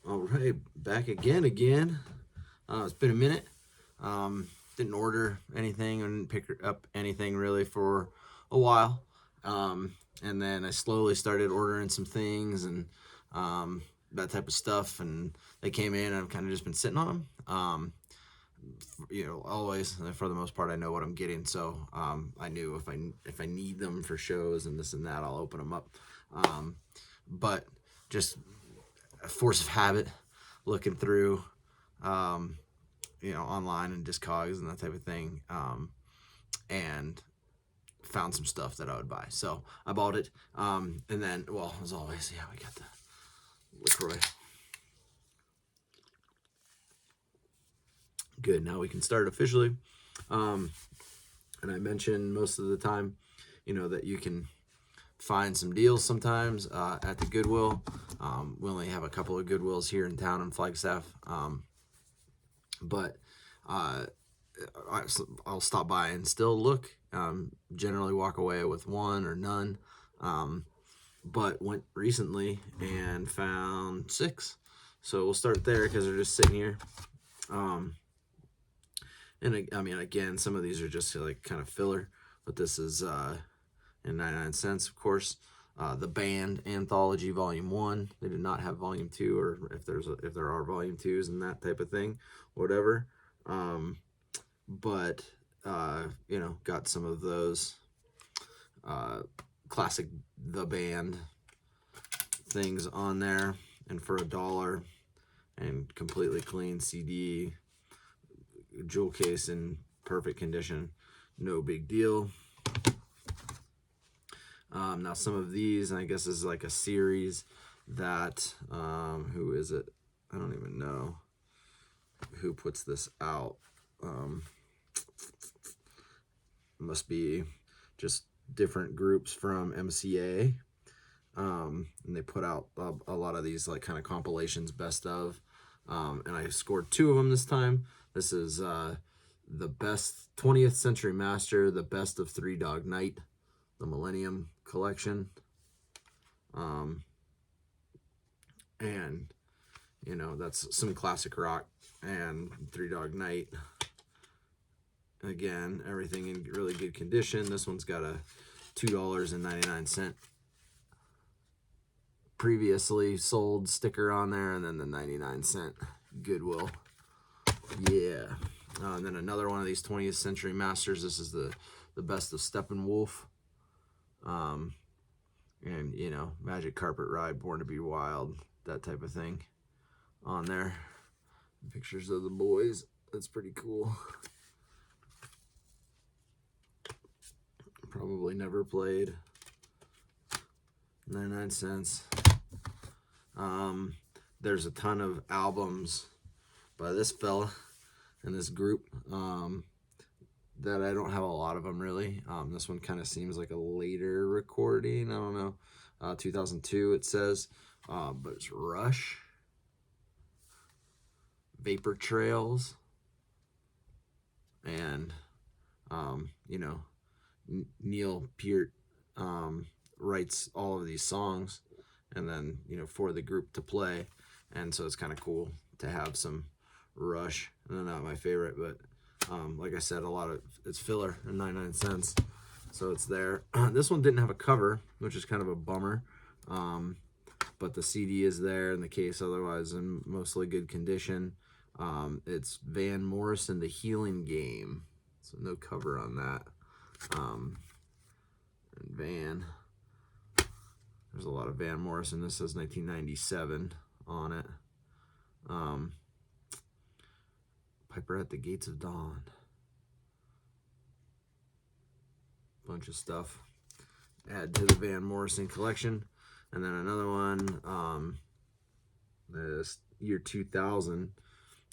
All right, back again. It's been a minute. Didn't order anything and didn't pick up anything really for a while. And then I slowly started ordering some things and that type of stuff. And they came in and I've kind of just been sitting on them. Always for the most part, I know what I'm getting. So I knew if I need them for shows and this and that, I'll open them up. But just a force of habit, looking through, online and Discogs and that type of thing, and found some stuff that I would buy. So I bought it, and then, well, as always, yeah, we got the LaCroix. Good. Now we can start officially. And I mentioned most of the time, that you can find some deals sometimes at the Goodwill. We only have a couple of Goodwills here in town in Flagstaff, but I'll stop by and still look. Generally walk away with one or none, but went recently and found 6. So we'll start there because they're just sitting here. And I mean, again, some of these are just like kind of filler, but this is and 99 cents, of course. The Band Anthology Volume 1. They did not have Volume 2, or if there are Volume 2s and that type of thing, whatever. But got some of those classic The Band things on there, and for $1, and completely clean CD, jewel case in perfect condition, no big deal. Now some of these, and I guess this is like a series that, who is it? I don't even know who puts this out. Must be just different groups from MCA. And they put out a lot of these like kind of compilations, best of. And I scored 2 of them this time. This is the best 20th Century Master, the best of Three Dog Night, the Millennium Collection. And that's some classic rock, and Three Dog Night, again, everything in really good condition. This one's got a $2.99 previously sold sticker on there, and then the 99-cent Goodwill. Yeah. And then another one of these 20th Century Masters. This is the best of Steppenwolf. And Magic Carpet Ride, Born to Be Wild, that type of thing on there. Pictures of the boys. That's pretty cool. Probably never played. 99 cents. There's a ton of albums by this fella and this group that I don't have a lot of them really. This one kind of seems like a later recording. I don't know. 2002 it says, but it's Rush, Vapor Trails, and Neil Peart writes all of these songs, and then for the group to play, and so it's kind of cool to have some Rush. And they're not my favorite, but like I said, a lot of it's filler and 99 cents, so it's there. This one didn't have a cover, which is kind of a bummer, but the CD is there and the case otherwise in mostly good condition. It's Van Morrison, The Healing Game, so no cover on that. And Van, there's a lot of Van Morrison. This says 1997 on it. Piper at the Gates of Dawn. Bunch of stuff. Add to the Van Morrison collection. And then another one, this year 2000,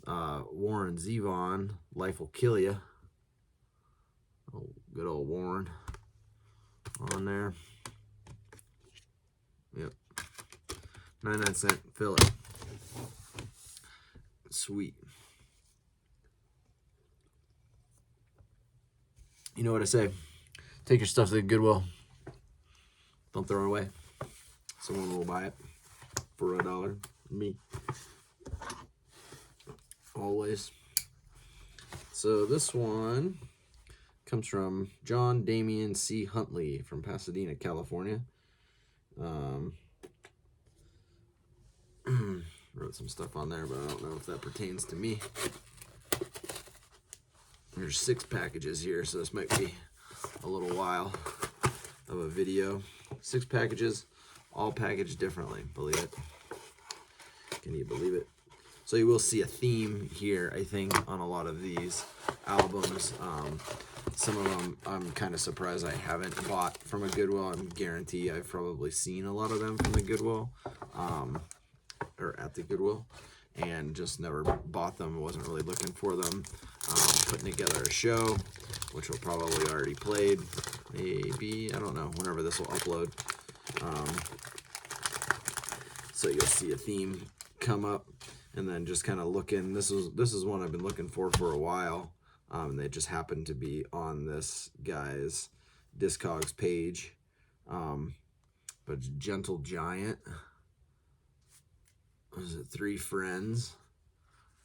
Warren Zevon, Life Will Kill Ya. Oh, good old Warren on there. Yep. 99-cent filler. Sweet. You know what I say? Take your stuff to the Goodwill. Don't throw it away. Someone will buy it for $1. Me. always. So this one comes from John Damian C. Huntley from Pasadena, California. Wrote some stuff on there, but I don't know if that pertains to me. There's 6 packages here, so this might be a little while of a video. 6 packages, all packaged differently, believe it. Can you believe it? So you will see a theme here, I think, on a lot of these albums. Some of them I'm kind of surprised I haven't bought from a Goodwill. I guarantee I've probably seen a lot of them from the Goodwill, or at the Goodwill, and just never bought them. Wasn't really looking for them. Putting together a show, which will probably already played. Maybe, I don't know, whenever this will upload. So you'll see a theme come up, and then just kind of looking. This is one I've been looking for a while. They just happened to be on this guy's Discogs page. But Gentle Giant. Was it 3 Friends?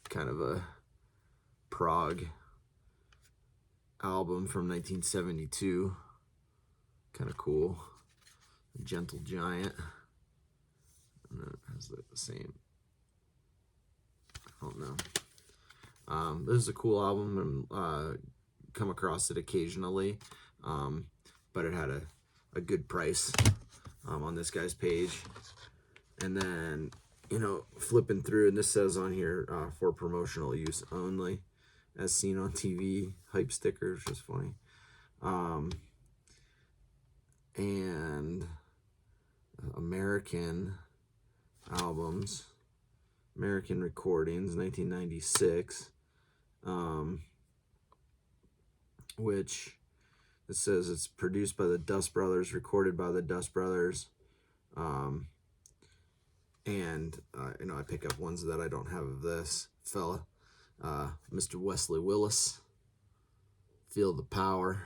Kind of a prog album from 1972. Kind of cool. Gentle Giant. And it has the same. I don't know. This is a cool album, and come across it occasionally, but it had a good price on this guy's page. And then, you know, flipping through, and this says on here, for promotional use only, as seen on TV, hype stickers, just funny. And American albums, American recordings, 1996, which it says it's produced by the Dust Brothers, recorded by the Dust Brothers, and you know, I pick up ones that I don't have of this fella, Mr. Wesley Willis. Feel the Power.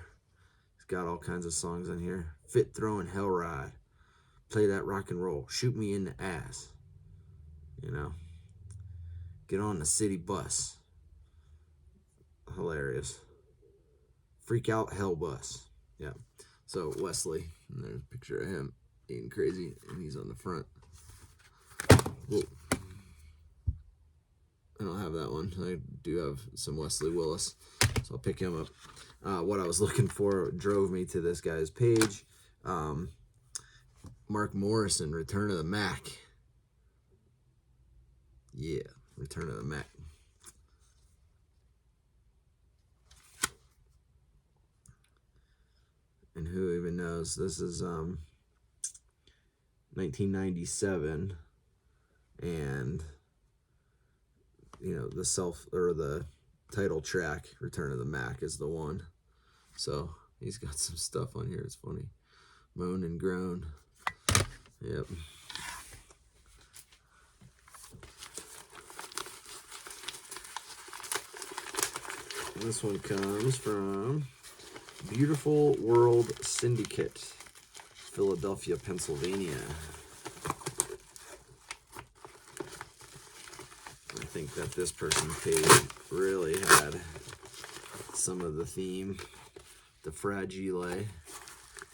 He's got all kinds of songs on here. Fit Throwing Hell Ride. Play That Rock and Roll. Shoot Me in the Ass. You know. Get on the City Bus. Hilarious. Freak Out Hell Bus. Yeah. So Wesley, and there's a picture of him being crazy, and he's on the front. Whoa. I don't have that one. I do have some Wesley Willis, so I'll pick him up. What I was looking for drove me to this guy's page. Mark Morrison, Return of the Mac. Yeah, Return of the Mac. And who even knows? This is 1997, and you know, the title track, Return of the Mac, is the one. So he's got some stuff on here. It's funny. Moan and Groan. Yep. This one comes from Beautiful World Syndicate, Philadelphia, Pennsylvania. I think that this person's page really had some of the theme, the Fragile.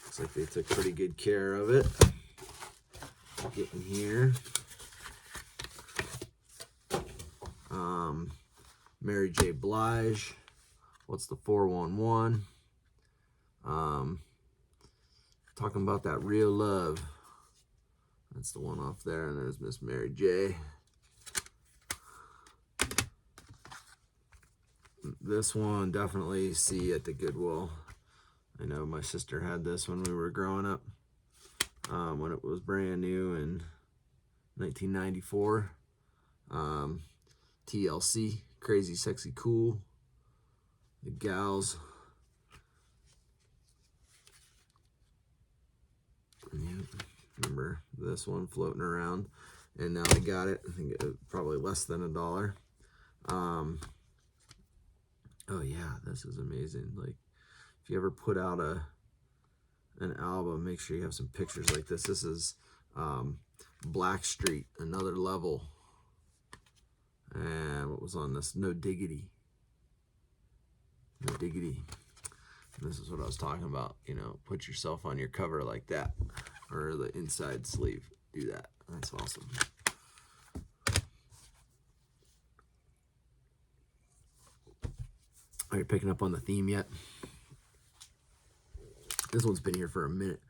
Looks like they took pretty good care of it. Getting here. Mary J. Blige. What's the 411? Talking about that real love. That's the one off there, and there's Miss Mary J. This one definitely see at the Goodwill. I know my sister had this when we were growing up, when it was brand new in 1994. TLC, Crazy Sexy Cool. The Gals. Yeah, remember this one floating around, and now I got it. I think it was probably less than $1. Oh yeah, this is amazing. Like, if you ever put out an album, make sure you have some pictures like this. This is Blackstreet, Another Level, And what was on this? No Diggity. No Diggity. This is what I was talking about. You know, put yourself on your cover like that, or the inside sleeve. Do that. That's awesome. Are you picking up on the theme yet? This one's been here for a minute.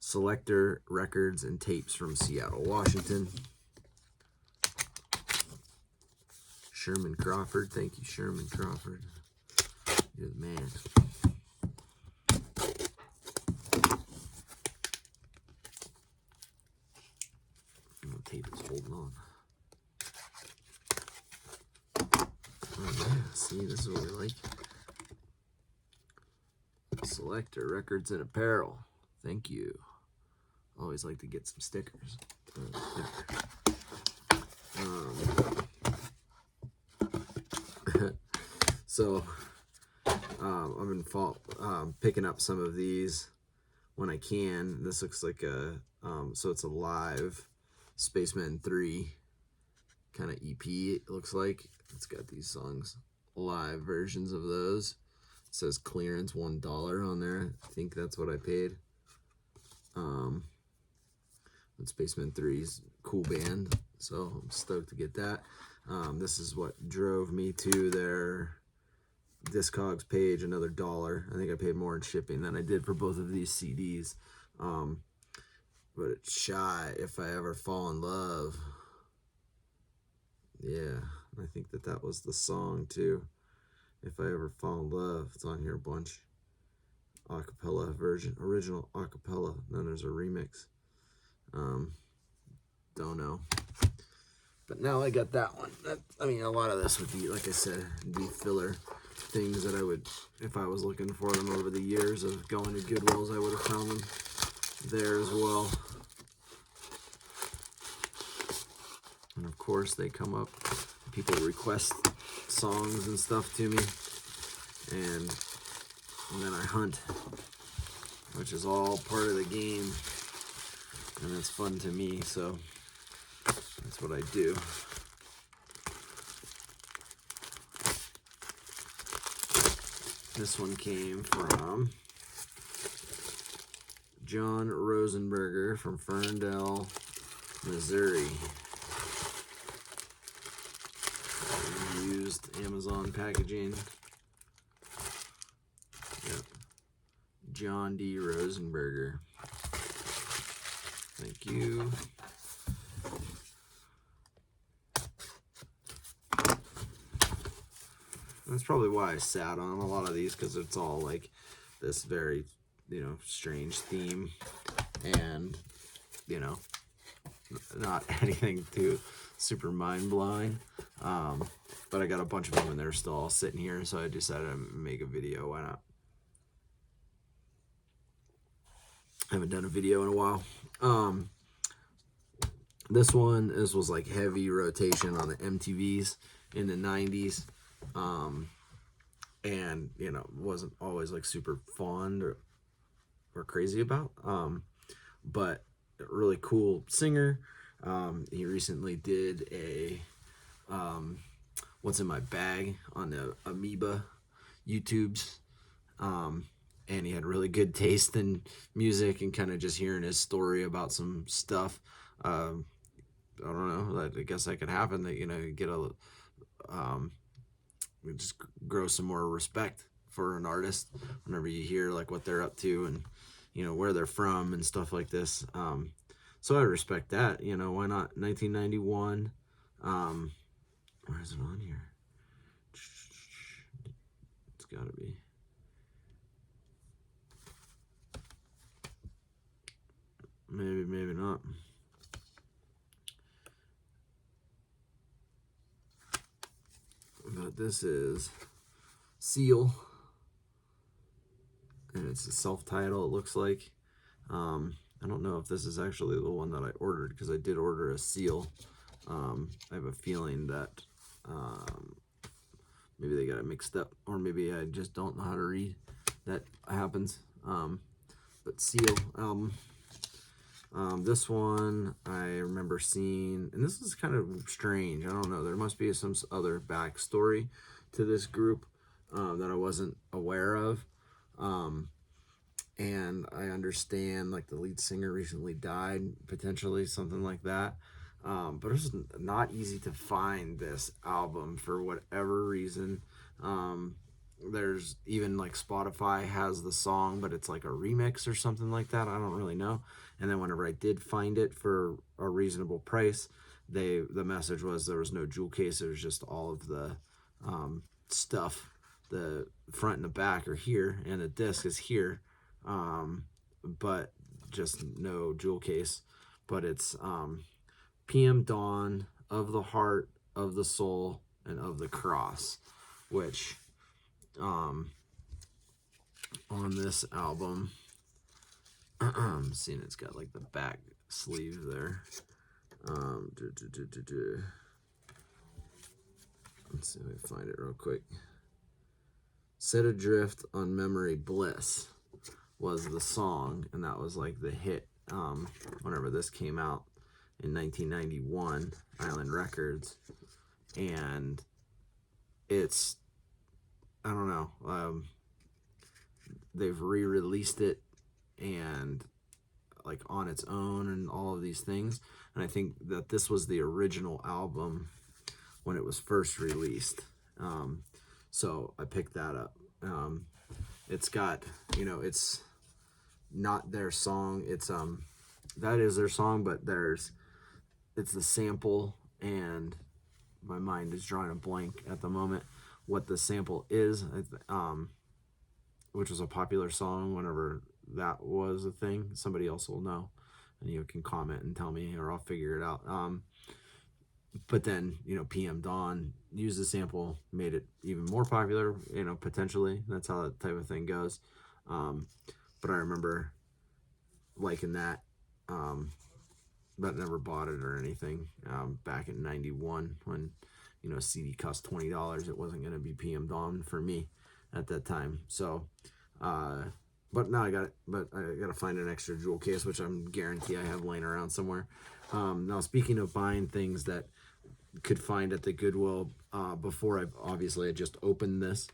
Selector records and tapes from Seattle, Washington. Sherman Crawford. Thank you, Sherman Crawford. You're the man. The tape is holding on. Oh, yeah. See, this is what we like. Selector records and apparel. Thank you. Always like to get some stickers. So I've been picking up some of these when I can. This looks like a so it's a live Spacemen 3 kind of EP. It looks like it's got these songs, live versions of those. It says clearance $1 on there. I think that's what I paid. Spacemen 3's cool band, so I'm stoked to get that. This is what drove me to their Discogs page, another $1. I think I paid more in shipping than I did for both of these CDs. But it's Shy, If I Ever Fall in Love. Yeah, I think that was the song too. If I Ever Fall in Love. It's on here a bunch. Acapella version, original acapella. Then there's a remix. Don't know. But now I got that one. I mean, a lot of this would be, like I said, be filler things that I would, if I was looking for them over the years of going to Goodwills, I would have found them there as well. And of course, they come up. People request songs and stuff to me, and then I hunt, which is all part of the game, and it's fun to me. So that's what I do. This one came from John Rosenberger from Ferndale, Missouri. Used Amazon packaging. Yep. John D. Rosenberger. Thank you. That's probably why I sat on a lot of these, because it's all like this very, strange theme, and, not anything too super mind-blowing. But I got a bunch of them and they're still all sitting here, so I decided to make a video. Why not? I haven't done a video in a while. This was like heavy rotation on the MTVs in the 90s. And, wasn't always like super fond or crazy about. But a really cool singer. He recently did a What's in My Bag on the Amoeba YouTubes. And he had really good taste in music, and kind of just hearing his story about some stuff. I don't know, I guess that could happen, that, you get just grow some more respect for an artist whenever you hear like what they're up to and, where they're from and stuff like this. So I respect that, why not? 1991. Where is it on here? It's gotta be. Maybe not. But this is Seal, and it's a self-title, it looks like. I don't know if this is actually the one that I ordered, because I did order a Seal. I have a feeling that maybe they got it mixed up, or maybe I just don't know how to read. That happens. But Seal album. This one I remember seeing, and this is kind of strange. I don't know. There must be some other backstory to this group that I wasn't aware of. And I understand like the lead singer recently died, potentially something like that. But it's not easy to find this album for whatever reason. There's even like Spotify has the song, but it's like a remix or something like that. I don't really know. And then whenever I did find it for a reasonable price, the message was there was no jewel case. It was just all of the stuff. The front and the back are here, and the disc is here, but just no jewel case. But it's PM Dawn, Of the Heart, Of the Soul, and Of the Cross, which on this album, I'm seeing it's got like the back sleeve there. Let's see if I can find it real quick. Set Adrift on Memory Bliss was the song, and that was like the hit whenever this came out in 1991, Island Records. And it's, I don't know, they've re-released it and like on its own and all of these things, and I think that this was the original album when it was first released. So I picked that up. It's got, it's not their song. It's that is their song, but it's the sample, and my mind is drawing a blank at the moment what the sample is, which was a popular song whenever that was a thing. Somebody else will know, and you can comment and tell me, or I'll figure it out. But then, PM Dawn used the sample, made it even more popular, potentially. That's how that type of thing goes. But I remember liking that, but never bought it or anything. Back in 91 when, a CD cost $20, it wasn't going to be PM Dawn for me at that time. So, but now I got it, but I got to find an extra jewel case, which I'm guarantee I have laying around somewhere. Now, speaking of buying things that could find at the Goodwill, before I just opened this.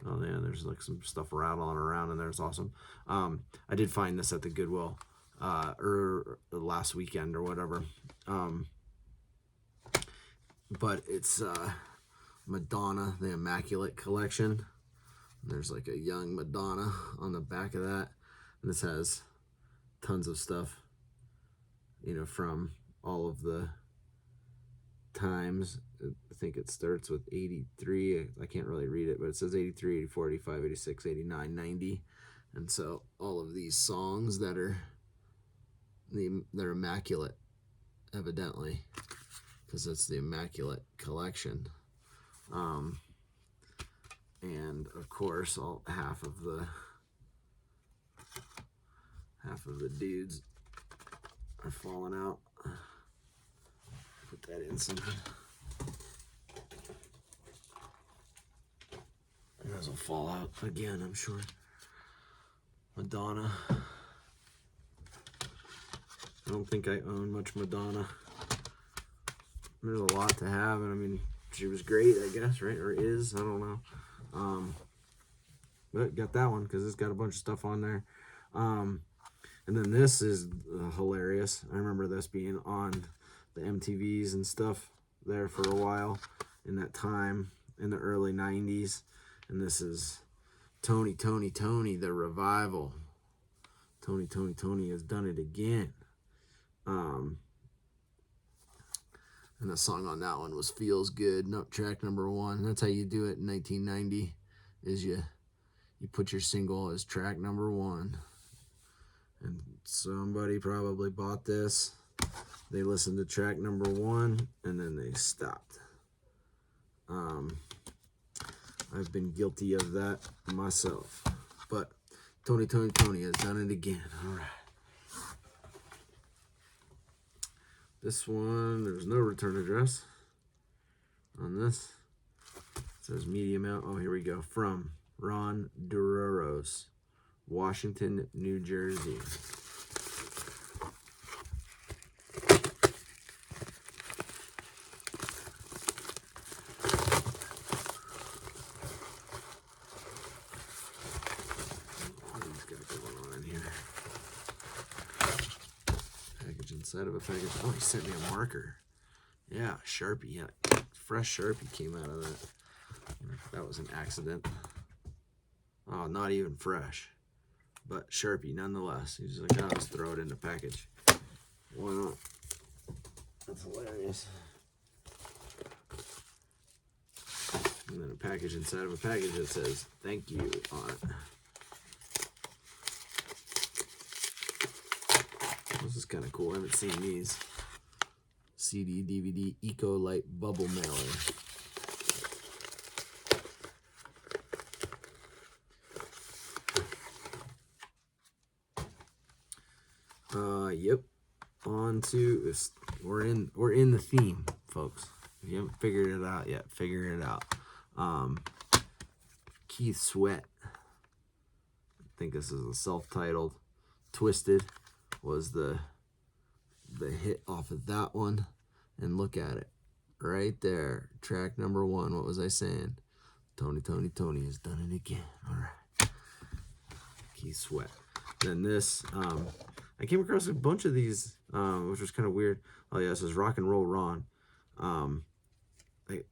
Oh yeah, there's like some stuff rattling around in there. It's awesome. I did find this at the Goodwill last weekend or whatever. But it's Madonna, the Immaculate Collection. There's like a young Madonna on the back of that. And this has tons of stuff, from all of the times. I think it starts with 83. I can't really read it, but it says 83, 84, 85, 86, 89, 90. And so all of these songs that are they're immaculate, evidently, because it's the Immaculate Collection. And of course, half of the dudes are falling out. Put that in something. Those will fall out again, I'm sure. Madonna. I don't think I own much Madonna. There's a lot to have, and I mean, she was great, I guess, right? Or is, I don't know. But got that one because it's got a bunch of stuff on there. And then this is hilarious. I remember this being on the MTVs and stuff there for a while in that time in the early 90s. And this is Tony, the Revival. Tony has done it again. And the song on that one was Feels Good, track number 1. That's how you do it in 1990, is you put your single as track number 1. And somebody probably bought this. They listened to track number 1, and then they stopped. I've been guilty of that myself. But Tony has done it again. All right. This one, there's no return address on this. It says medium out. Oh, here we go. From Ron Duros, Washington, New Jersey. inside of a package. Oh, he sent me a marker. Yeah, Sharpie. Yeah, fresh Sharpie came out of that. That was an accident. Oh, not even fresh, but Sharpie nonetheless. He's like, oh, let's throw it in the package. Why not? That's hilarious. And then a package inside of a package that says thank you on it. This is kind of cool. I haven't seen these. CD, DVD, Ecolite bubble mailer. Yep. On to this. We're in the theme, folks. If you haven't figured it out yet, figure it out. Keith Sweat. I think this is a self-titled. Twisted was the hit off of that one. And look at it. Right there. Track number 1. What was I saying? Tony has done it again. All right. Keith Sweat. Then this, I came across a bunch of these, which was kind of weird. Oh yeah, this is Rock and Roll Ron. And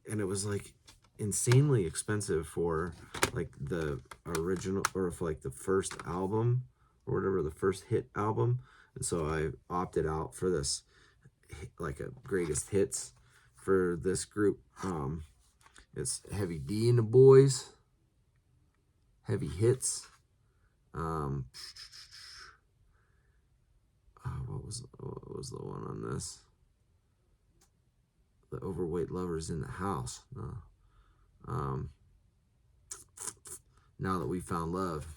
it was like insanely expensive for like the original, or for like the first album or whatever, the first hit album. And so I opted out for this, like a greatest hits for this group. It's Heavy D and the Boys. Heavy Hits. What was the one on this? The Overweight Lovers in the House. No. Now That We Found Love.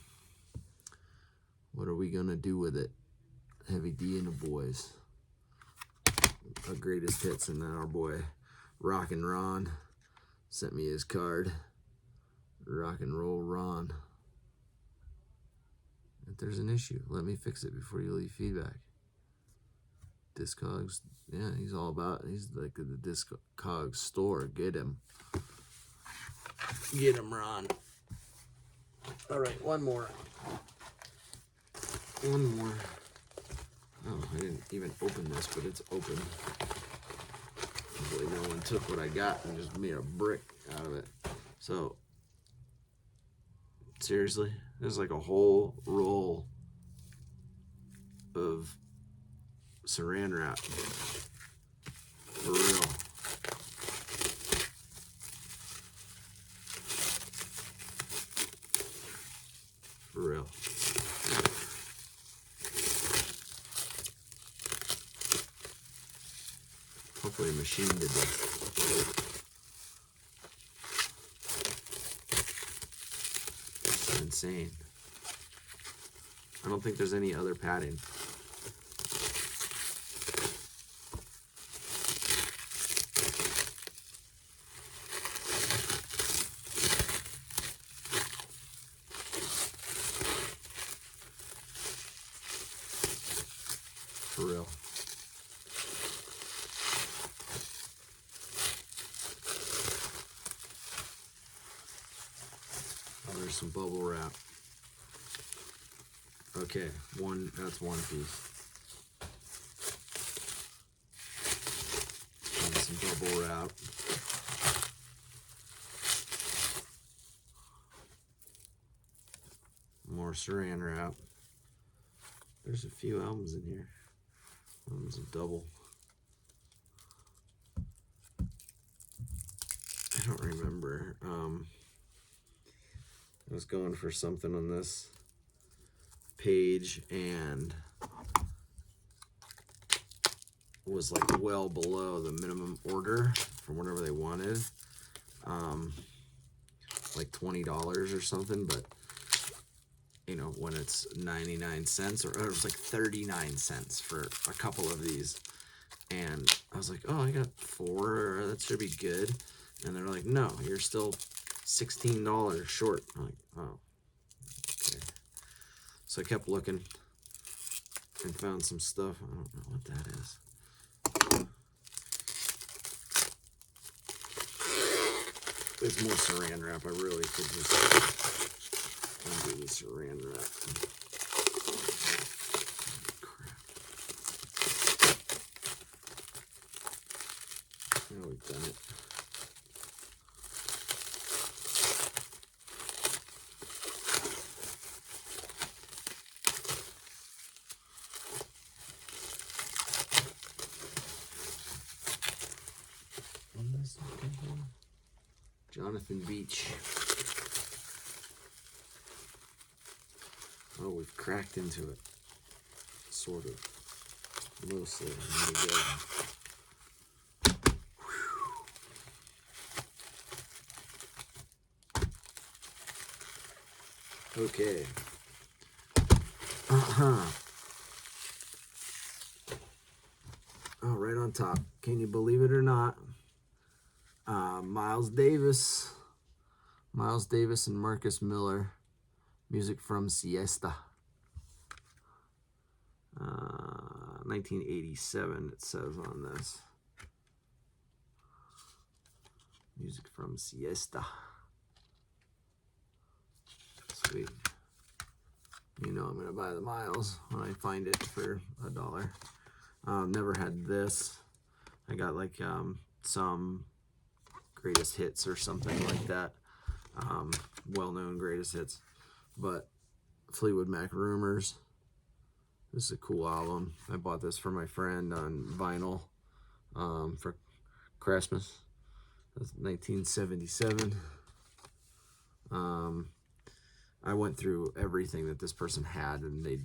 What are we gonna do with it? Heavy D and the Boys. Our greatest hits, and then our boy Rockin' Ron sent me his card. Rock and Roll Ron. If there's an issue, let me fix it before you leave feedback. Discogs, yeah, he's all about, he's like the Discogs store. Get him. Get him, Ron. All right, one more. One more. Oh, I didn't even open this, but it's open. Hopefully no one took what I got and just made a brick out of it. So, seriously, there's like a whole roll of saran wrap. For real. For real. Hopefully a machine did this. It's insane. I don't think there's any other padding. For real. Oh, there's some bubble wrap. Okay, that's one piece. And some bubble wrap. More saran wrap. There's a few albums in here. One's a double. I don't remember. I was going for something on this page and was like well below the minimum order for whatever they wanted. Like $20 or something, but you know, when it's 99 cents or it was like 39 cents for a couple of these. And I was like, oh, I got 4, that should be good. And they're like, no, you're still $16 short. I'm like, oh, okay. So I kept looking and found some stuff. I don't know what that is. There's more saran wrap. I really could just undo the saran wrap. Crap. Now we've done it. Jonathan Beach. Oh, we've cracked into it. Sort of. Mostly. Really good. Okay. Oh, right on top. Can you believe it or not? Miles Davis. Miles Davis and Marcus Miller. Music from Siesta. 1987, it says on this. Music from Siesta. Sweet. You know I'm going to buy the Miles when I find it for $1. Never had this. I got like some greatest hits or something like that. Well-known greatest hits. But Fleetwood Mac Rumors. This is a cool album. I bought this for my friend on vinyl for Christmas. That's 1977. I went through everything that this person had, and they,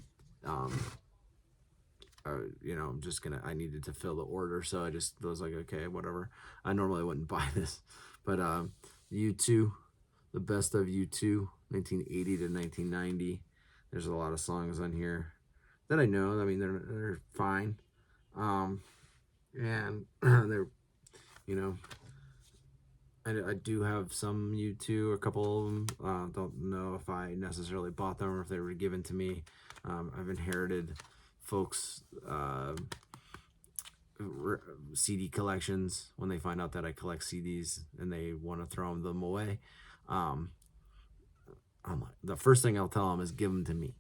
you know, I needed to fill the order, so I just was like, okay, whatever. I normally wouldn't buy this, but U2, the best of U2, 1980 to 1990. There's a lot of songs on here that I know. I mean, they're fine, and they're, you know, I do have some U2, a couple of them. Don't know if I necessarily bought them or if they were given to me. I've inherited folks' CD collections when they find out that I collect CDs and they want to throw them away. The first thing I'll tell them is give them to me,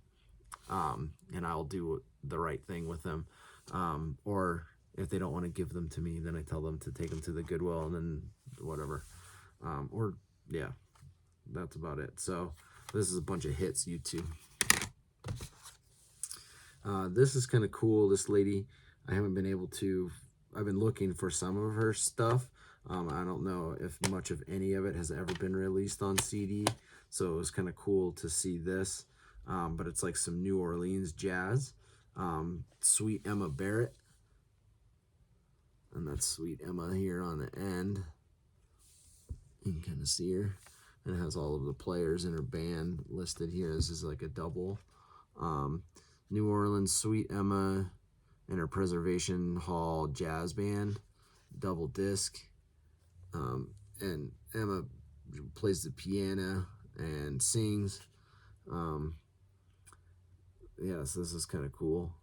and I'll do the right thing with them. Or if they don't want to give them to me, then I tell them to take them to the Goodwill and then whatever. Or yeah, that's about it. So this is a bunch of hits, U2. This is kind of cool. This lady, I haven't been able to, I've been looking for some of her stuff. I don't know if much of any of it has ever been released on CD. So it was kind of cool to see this. But it's like some New Orleans jazz. Sweet Emma Barrett. And that's Sweet Emma here on the end. You can kind of see her. And it has all of the players in her band listed here. This is like a double. New Orleans Sweet Emma and her Preservation Hall Jazz Band. Double disc. And Emma plays the piano and sings. Yes, this is kind of cool.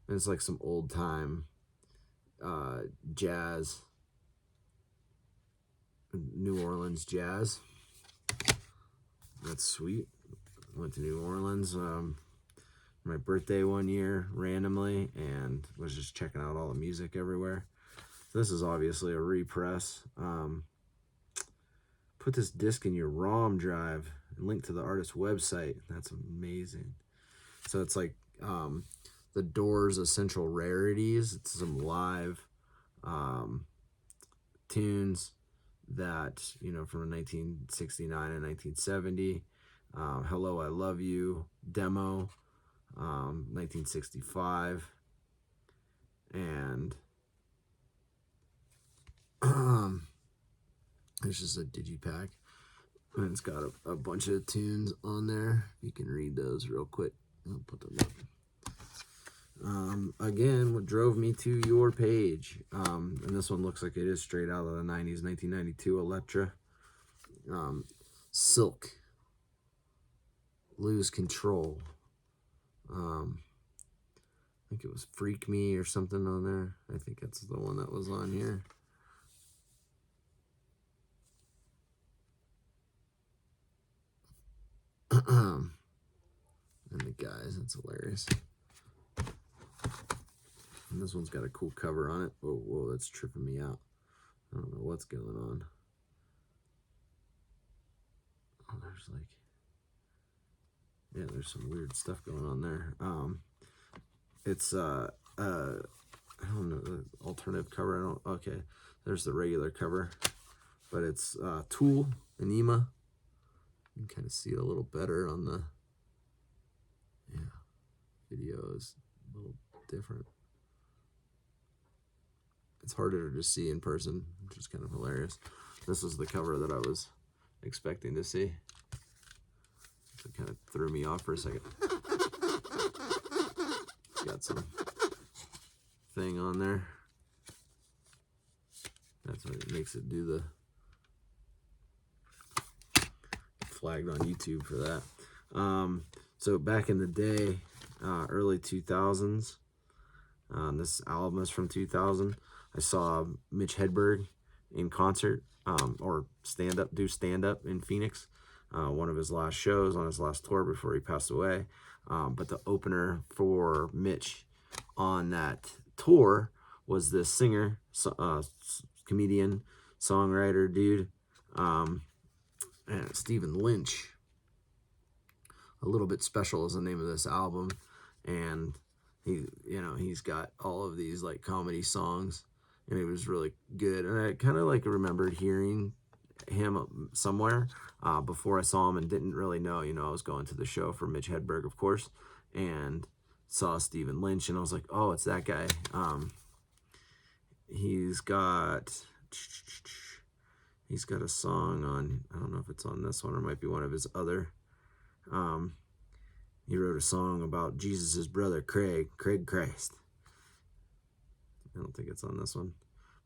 And it's like some old time jazz, New Orleans jazz. That's sweet. Went to New Orleans my birthday one year randomly and was just checking out all the music everywhere. So this is obviously a repress. Put this disc in your ROM drive and link to the artist's website. That's amazing. So it's like the Doors Essential Rarities. It's some live tunes that, you know, from 1969 and 1970. Hello, I Love You demo, 1965. And it's just a digipack. And it's got a bunch of tunes on there. You can read those real quick. I'll put them up. Again, what drove me to your page. And this one looks like it is straight out of the 90s, 1992 Elektra. Silk. Lose Control. I think it was Freak Me or something on there. I think that's the one that was on here. And the guys, that's hilarious. And this one's got a cool cover on it. Whoa, that's tripping me out. I don't know what's going on. Oh, there's like, yeah, there's some weird stuff going on there. It's I don't know, the alternative cover. Okay, there's the regular cover, but it's Tool, Enema. You can kind of see it a little better on the, video is a little different. It's harder to see in person, which is kind of hilarious. This is the cover that I was expecting to see. It kind of threw me off for a second. It's got some thing on there. That's what makes it do the flagged on YouTube for that. So back in the day, early 2000s, this album is from 2000. I saw Mitch Hedberg in concert, or stand up in Phoenix. One of his last shows on his last tour before he passed away. But the opener for Mitch on that tour was this singer, comedian, songwriter dude, Stephen Lynch. A Little Bit Special is the name of this album, and he's got all of these like comedy songs, and it was really good. And I kind of like remembered hearing him somewhere before I saw him, and didn't really know. I was going to the show for Mitch Hedberg, of course, and saw Stephen Lynch, and I was like, oh, it's that guy. He's got a song on, I don't know if it's on this one or it might be one of his other. He wrote a song about Jesus's brother, Craig Christ. I don't think it's on this one,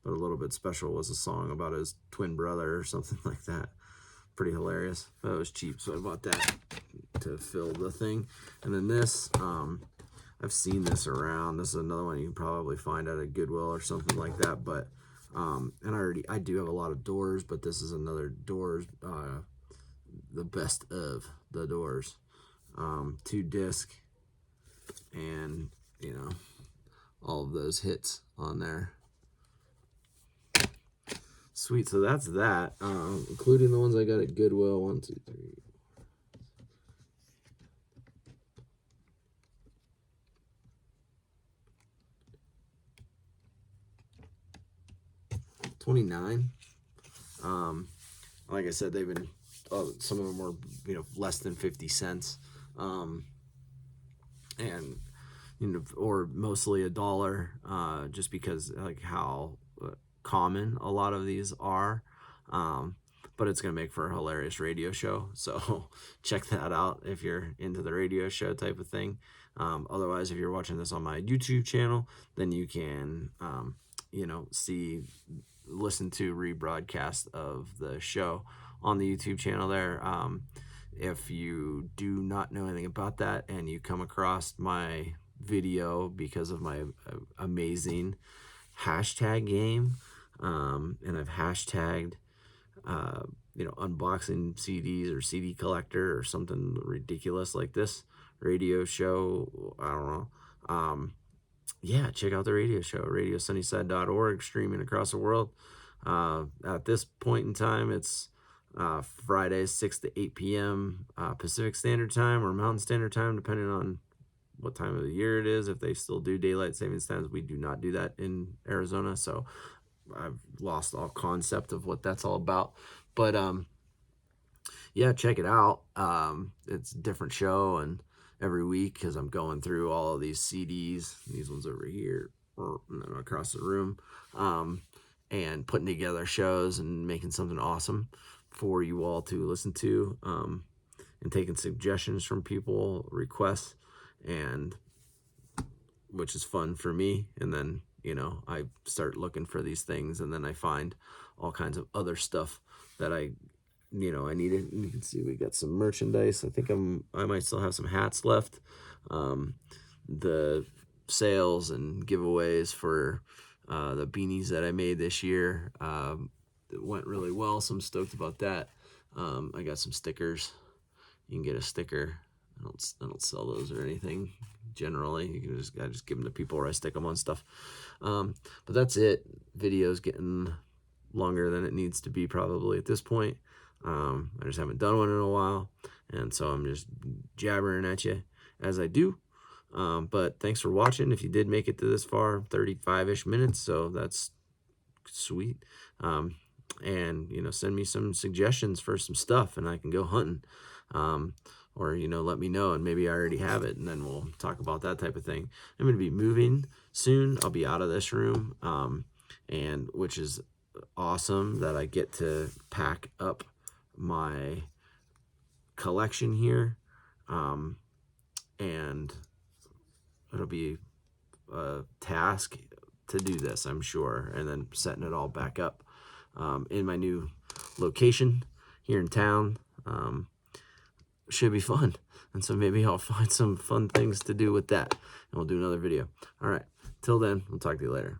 but A Little Bit Special was a song about his twin brother or something like that. Pretty hilarious. But it was cheap, so I bought that to fill the thing. And then this, I've seen this around. This is another one you can probably find at a Goodwill or something like that. But and I do have a lot of Doors, but this is another Doors, the best of the Doors, 2-disc, and all of those hits on there. Sweet. So that's that, including the ones I got at Goodwill. 1, 2, 3. 29. Like I said, they've been, some of them were less than 50 cents, and or mostly $1, just because like how common a lot of these are. But it's gonna make for a hilarious radio show, so check that out if you're into the radio show type of thing. Otherwise, if you're watching this on my YouTube channel, then you can listen to rebroadcast of the show on the YouTube channel there. If you do not know anything about that and you come across my video because of my amazing hashtag game, and I've hashtagged unboxing CDs or CD collector or something ridiculous like this radio show, I don't know, yeah, check out the radio show, radiosunnyside.org, streaming across the world. At this point in time, it's Fridays 6 to 8 p.m. Pacific Standard Time or Mountain Standard Time, depending on what time of the year it is. If they still do daylight savings times, we do not do that in Arizona, so I've lost all concept of what that's all about. But yeah, check it out. It's a different show, and every week, because I'm going through all of these CDs, these ones over here or across the room, and putting together shows and making something awesome for you all to listen to, and taking suggestions from people, requests, and which is fun for me. And then I start looking for these things, and then I find all kinds of other stuff that I needed. And you can see we got some merchandise. I think I might still have some hats left. The sales and giveaways for the beanies that I made this year, it went really well, so I'm stoked about that. I got some stickers. You can get a sticker. I don't sell those or anything generally. I just give them to people, or I stick them on stuff. But that's it. Video's getting longer than it needs to be probably at this point. I just haven't done one in a while, and so I'm just jabbering at you as I do. But thanks for watching. If you did make it to this far, 35-ish minutes, so that's sweet. And, you know, send me some suggestions for some stuff, and I can go hunting. Or, you know, let me know, and maybe I already have it, and then we'll talk about that type of thing. I'm going to be moving soon. I'll be out of this room, and which is awesome that I get to pack up my collection here. And it'll be a task to do this, I'm sure, and then setting it all back up in my new location here in town. Should be fun, and so maybe I'll find some fun things to do with that, and we'll do another video. All right, till then, we'll talk to you later.